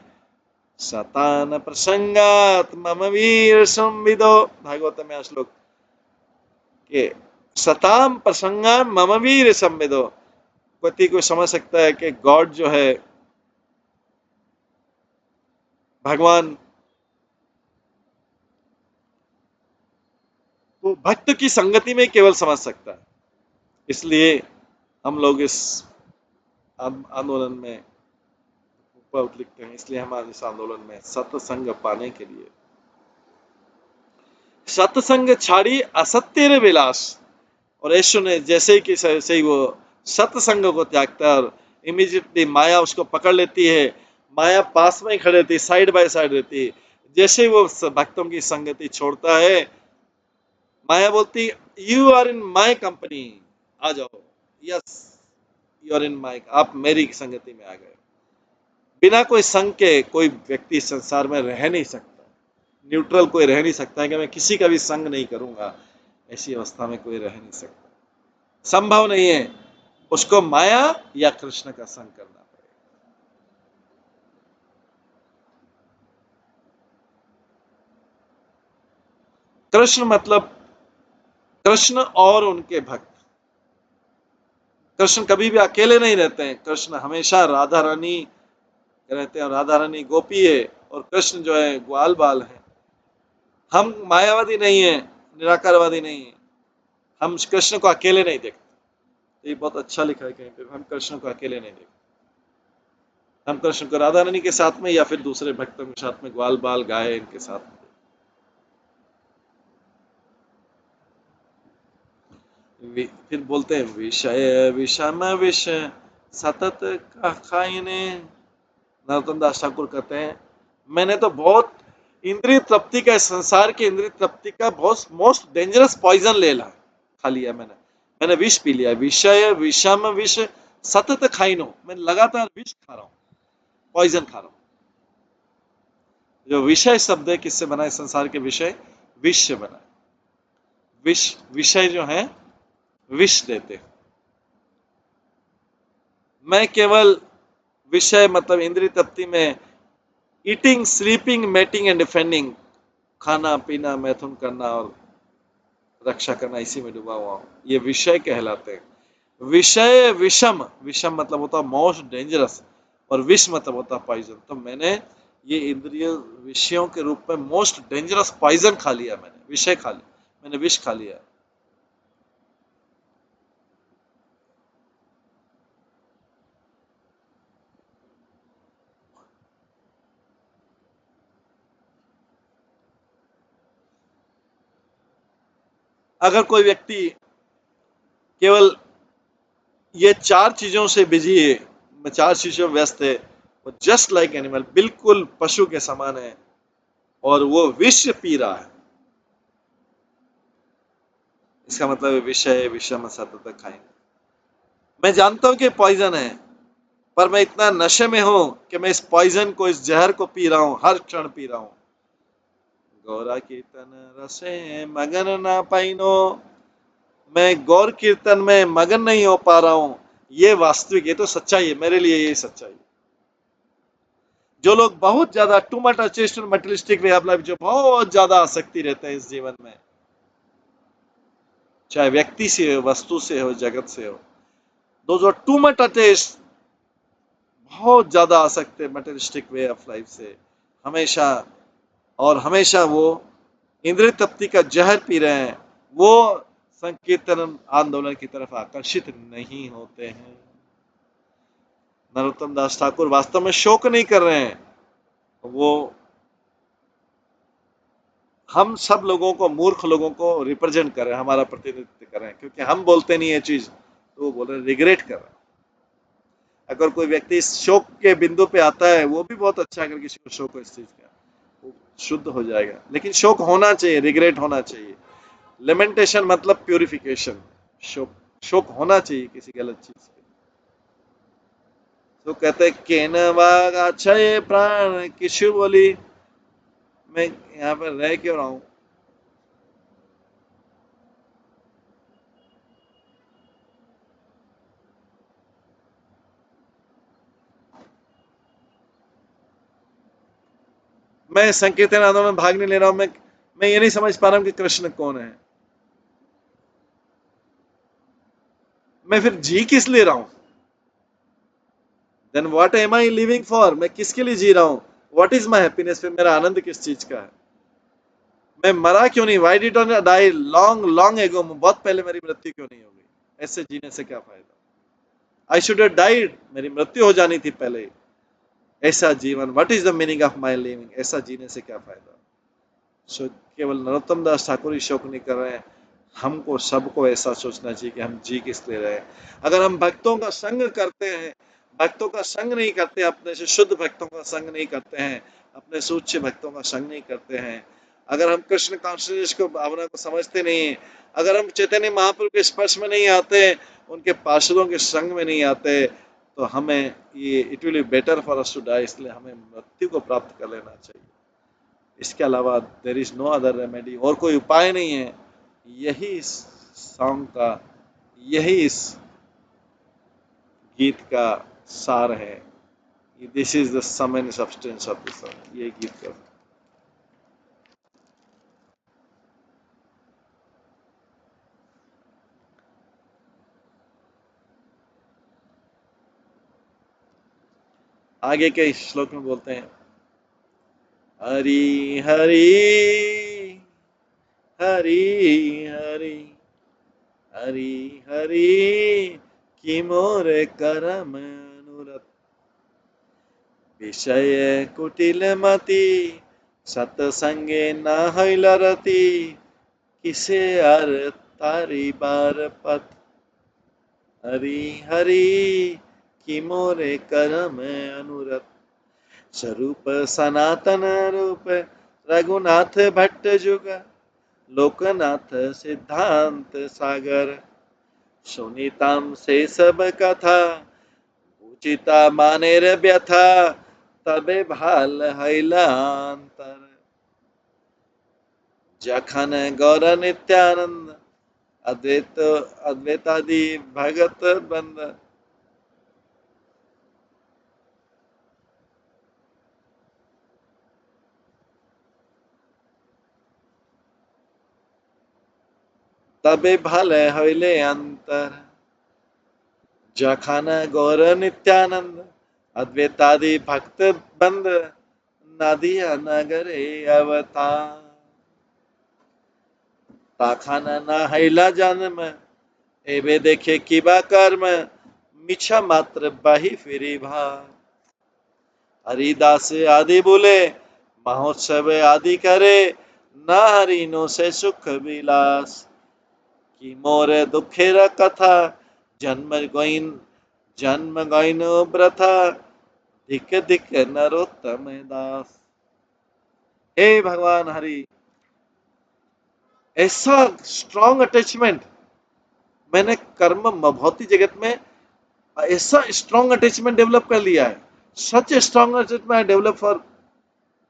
सतान प्रसंगात मम वीर संविदो, भागवत में श्लोक के सताम प्रसंगात मम वीर संविदो। व्यक्ति को समझ सकता है कि गॉड जो है, भगवान, वो भक्त की संगति में केवल समझ सकता है। इसलिए हम लोग इस आंदोलन में बहुत लिखते हैं, इसलिए हमारे इस आंदोलन में सत्संग पाने के लिए सत्संग छाड़ी असत्य विलास। और यीशु ने जैसे ही कि से ही वो सत्संग को त्यागता है, और इमीडिएटली माया उसको पकड़ लेती है। माया पास में ही खड़ी रहती है, साइड बाय साइड रहती है। जैसे ही वो भक्तों की संगति छोड़ता है, माया बोलती you are in my company, आ जाओ, yes you are in my, आप मेरी संगति में आ गए। बिना कोई संग के कोई व्यक्ति संसार में रह नहीं सकता। न्यूट्रल कोई रह नहीं सकता है कि मैं किसी का भी संग नहीं करूंगा, ऐसी अवस्था में कोई रह नहीं सकता, संभव नहीं है। उसको माया या कृष्ण का संग करना पड़ेगा। कृष्ण मतलब कृष्ण और उनके भक्त। कृष्ण कभी भी अकेले नहीं रहते हैं, कृष्ण हमेशा राधा रानी रहते हैं, और राधा रानी गोपी है और कृष्ण जो है ग्वाल बाल है। हम मायावादी नहीं है, निराकारवादी नहीं है, हम कृष्ण को अकेले नहीं देखते। ये बहुत अच्छा लिखा है कहीं पे, हम कृष्ण को अकेले नहीं देखते। हम कृष्ण को राधा रानी के साथ में या फिर दूसरे भक्तों के साथ में, ग्वाल बाल गाय इनके साथ में। फिर बोलते हैं विषय विषम विष सतत खाइने। नरोत्तम दास ठाकुर कहते हैं मैंने तो बहुत इंद्रिय तृप्ति का, संसार की इंद्रिय तृप्ति का बहुत मोस्ट डेंजरस पॉइजन ले ला खा लिया मैंने। मैंने विष पी लिया। विषय विषम विष सतत खाइनो, मैं लगातार विष खा रहा हूँ, पॉइजन खा रहा हूँ। जो विषय शब्द है किससे बना है? संसार के विषय विष से बना है। विष, विषय जो है विष देते। मैं केवल विषय मतलब इंद्रिय तृप्ति में eating, sleeping, mating and defending, खाना पीना, मैथुन करना और रक्षा करना, इसी में डूबा हुआ हूं। ये विषय कहलाते हैं। विषय विषम, विषम मतलब होता है मोस्ट डेंजरस, और विष मतलब होता है पॉइजन। तो मैंने ये इंद्रिय विषयों के रूप में मोस्ट डेंजरस पॉइजन खा लिया, मैंने विषय खा लिया, मैंने विष खा लिया। अगर कोई व्यक्ति केवल ये चार चीजों से बिजी है, चार चीजों में व्यस्त है, वो जस्ट लाइक एनिमल, बिल्कुल पशु के समान है, और वो विष पी रहा है, इसका मतलब विषय विषम सतत खाएंगे। मैं जानता हूं कि पॉइजन है, पर मैं इतना नशे में हूं कि मैं इस पॉइजन को, इस जहर को पी रहा हूं, हर क्षण पी रहा हूं। गौरा कीर्तन रसे मगन ना पाइनो, मैं गौर कीर्तन में मगन नहीं हो पा रहा हूं। ये वास्तविक, ये तो सच्चाई है, मेरे लिए ये सच्चाई है। जो लोग बहुत ज्यादा too much attachment materialistic way of life, जो बहुत ज्यादा आसक्ति रहते हैं इस जीवन में, चाहे व्यक्ति से हो, वस्तु से हो, जगत से हो, दो जो टू मच अटेच, बहुत ज्यादा आसक्त है मटेरियलिस्टिक वे ऑफ लाइफ से, हमेशा और हमेशा वो इंद्रिय तृप्ति का जहर पी रहे हैं, वो संकीर्तन आंदोलन की तरफ आकर्षित नहीं होते हैं। नरोत्तम दास ठाकुर वास्तव में शोक नहीं कर रहे हैं, वो हम सब लोगों को, मूर्ख लोगों को रिप्रेजेंट कर रहे हैं, हमारा प्रतिनिधित्व कर रहे हैं, क्योंकि हम बोलते नहीं है चीज, तो वो बोल रहे रिग्रेट कर रहे हैं। अगर कोई व्यक्ति इस शोक के बिंदु पे आता है, वो भी बहुत अच्छा, अगर किसी को शोक हो इस चीज का, वो शुद्ध हो जाएगा। लेकिन शोक होना चाहिए, रिग्रेट होना चाहिए। लेमेंटेशन मतलब प्यूरिफिकेशन। शोक, शोक होना चाहिए किसी गलत चीज के। तो कहते हैं केन वाग अच्छा ये प्राण किशु बोली, मैं यहाँ पर रह क्यों रहा हूँ। मैं संकीर्तन आंदोलन में भाग नहीं ले रहा हूँ, मैं ये नहीं समझ पा रहा हूँ कि कृष्ण कौन है। मैं फिर जी किस ले रहा हूँ? Then what am I living for? मैं किसके लिए जी रहा हूँ? What is my happiness? फिर मेरा आनंद किस चीज का है? मैं मरा क्यों नहीं? Why did not die long long ago, बहुत पहले मेरी मृत्यु क्यों नहीं हो गई? ऐसे जीने से क्या फायदा? आई शुड हैव डाइड, मेरी मृत्यु हो जानी थी पहले। ऐसा जीवन, what is the meaning of my living? ऐसा जीने से क्या फायदा? सो केवल नरोत्तम दास ठाकुर ही शोक नहीं कर रहे हैं, हमको सबको ऐसा सोचना चाहिए कि हम जी किस लिए रहे। अगर हम भक्तों का संग करते हैं, भक्तों का संग नहीं करते, अपने से शुद्ध भक्तों का संग नहीं करते हैं, अपने से उच्च भक्तों का संग नहीं करते हैं, अगर हम कृष्ण कॉन्शियसनेस को, भावना को समझते नहीं, अगर हम चैतन्य महाप्रभु के स्पर्श में नहीं आते, उनके पार्षदों के संग में नहीं आते, तो हमें ये it will be better for us to die, इसलिए हमें मृत्यु को प्राप्त कर लेना चाहिए। इसके अलावा there is no other remedy, और कोई उपाय नहीं है। यही इस सॉन्ग का, यही इस गीत का सार है। This is the sum and substance of the song, ये गीत का। आगे के श्लोक में बोलते हैं हरि हरि हरि हरि हरि हरि कि मोरे करम अनुरत, विषय कुटिल मति सत्संगे न हईल रति किसे अर तारी बार पथ हरि हरि कि मोरे करम अनुरत स्वरूप सनातन रूप रघुनाथ भट्ट जुग लोकनाथ सिद्धांत सागर सुनीताम से सब कथा उचिता मानेर व्यथा तबे भाल हैलांतर जखन गौर नित्यानंद अद्वैतादि भगत बंद तबे भल हईले अंतर जखन गौर नित्यानंद अद्वैतादि भक्त बंद नदिया नगरे अवतार ताखन न हैला जन्म एबे देखे किबा कर्म मिछा मात्र बही फिरी भा हरिदास आदि बोले महोत्सव आदि करे न हरिनो से सुख विलास कि मोरे दुखेर कथा जन्म गोइन जन्म गोइन प्रथा धिक धिक नरोत्तम दास। हे भगवान हरि, ऐसा स्ट्रॉन्ग अटैचमेंट मैंने कर्म भौतिक जगत में ऐसा स्ट्रॉन्ग अटैचमेंट डेवलप कर लिया है, सच स्ट्रॉन्ग अटैचमेंट डेवलप फॉर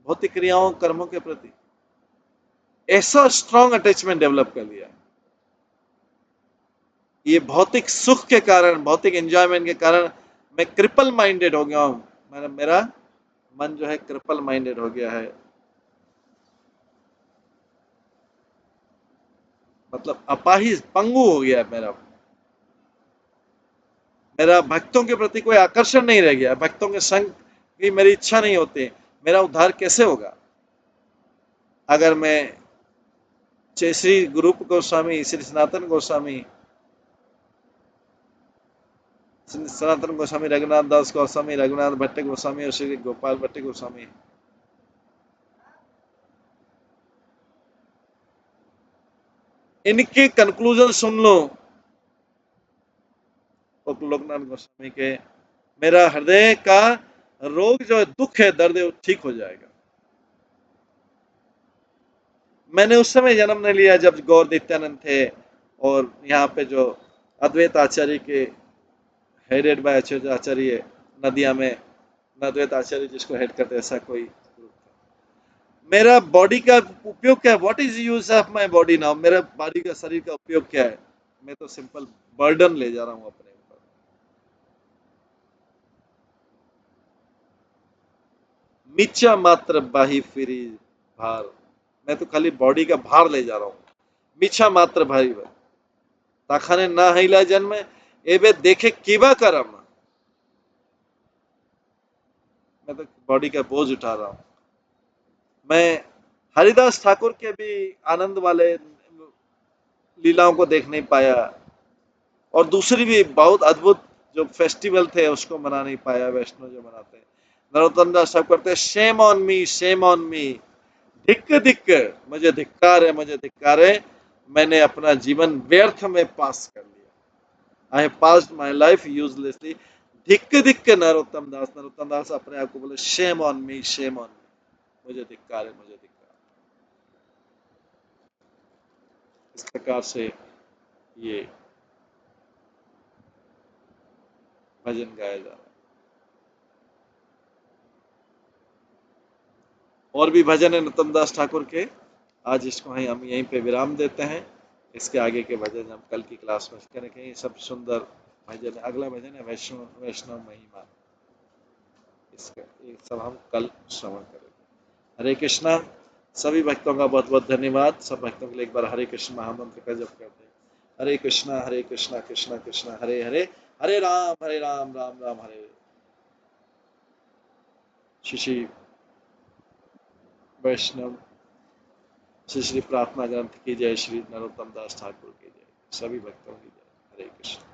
भौतिक क्रियाओं कर्मों के प्रति, ऐसा स्ट्रॉन्ग अटैचमेंट डेवलप कर लिया है। ये भौतिक सुख के कारण, भौतिक एंजॉयमेंट के कारण मैं क्रिपल माइंडेड हो गया हूं। मेरा मन जो है क्रिपल माइंडेड हो गया है, मतलब अपाहिज पंगु हो गया है। मेरा भक्तों के प्रति कोई आकर्षण नहीं रह गया, भक्तों के संग की मेरी इच्छा नहीं होती। मेरा उद्धार कैसे होगा अगर मैं श्री गुरूप गोस्वामी, श्री सनातन गोस्वामी, सनातन गोस्वामी, रघुनाथ दास गोस्वामी, रघुनाथ भट्ट गोस्वामी और श्री गोपाल भट्ट गोस्वामी, इनके कंक्लूजन सुन लो, लोकनाथ गोस्वामी के, मेरा हृदय का रोग जो है, दुख है, दर्द है, वो ठीक हो जाएगा। मैंने उस समय जन्म नहीं लिया जब गौर नित्यानंद थे और यहाँ पे जो अद्वैत आचार्य के हेडेड बाय आचार्य नदिया में अद्वैत आचार्य जिसको हेड करते ऐसा कोई। मेरा बॉडी का उपयोग क्या है? What is use of my body now? मेरा बॉडी का, शरीर का उपयोग क्या है? मैं तो सिंपल बर्डन ले जा रहा हूं अपने ऊपर। मिच्छा मात्र बाही फिरी भार, मैं तो खाली बॉडी का भार ले जा रहा हूं। मिच्छा मात्र भारी भार ताखाने ना हिला जन्म एबे देखे किबा करम, मैं तो बॉडी का बोझ उठा रहा हूं। मैं हरिदास ठाकुर के भी आनंद वाले लीलाओं को देख नहीं पाया और दूसरी भी बहुत अद्भुत जो फेस्टिवल थे उसको मना नहीं पाया। वैष्णव जो मनाते हैं, नरोत्तम दास सब करते हैं, shame on me, shame on me, धिक्क धिक्क, मुझे धिक्कार है, मुझे धिक्कार है, मैंने अपना जीवन व्यर्थ में पास कर लिया। I have passed my life uselessly. धिक्क धिक्क नरोत्तम दास अपने आप को बोले, shame on me, shame on me, मुझे धिक्कार है, मुझे धिक्कार। इस प्रकार से ये भजन गाया जा रहा है। और भी भजन है नरोत्तम दास ठाकुर के, आज इसको हम यहीं पे विराम देते हैं। इसके आगे के भजन हम कल की क्लास में करेंगे। ये सब सुंदर भजन है। अगला भजन है वैष्णव वैष्णव महिमा, इसका ये सब हम कल श्रवण करेंगे। हरे कृष्णा। सभी भक्तों का बहुत बहुत धन्यवाद। सब भक्तों के लिए एक बार हरे कृष्ण महामंत्र का जप करते हैं। हरे कृष्णा कृष्णा कृष्णा हरे हरे, हरे राम राम राम हरे। श्री वैष्णव श्री श्री प्रार्थना ग्रंथ की जय, श्री नरोत्तम दास ठाकुर की जय, सभी भक्तों की जय। हरे कृष्ण।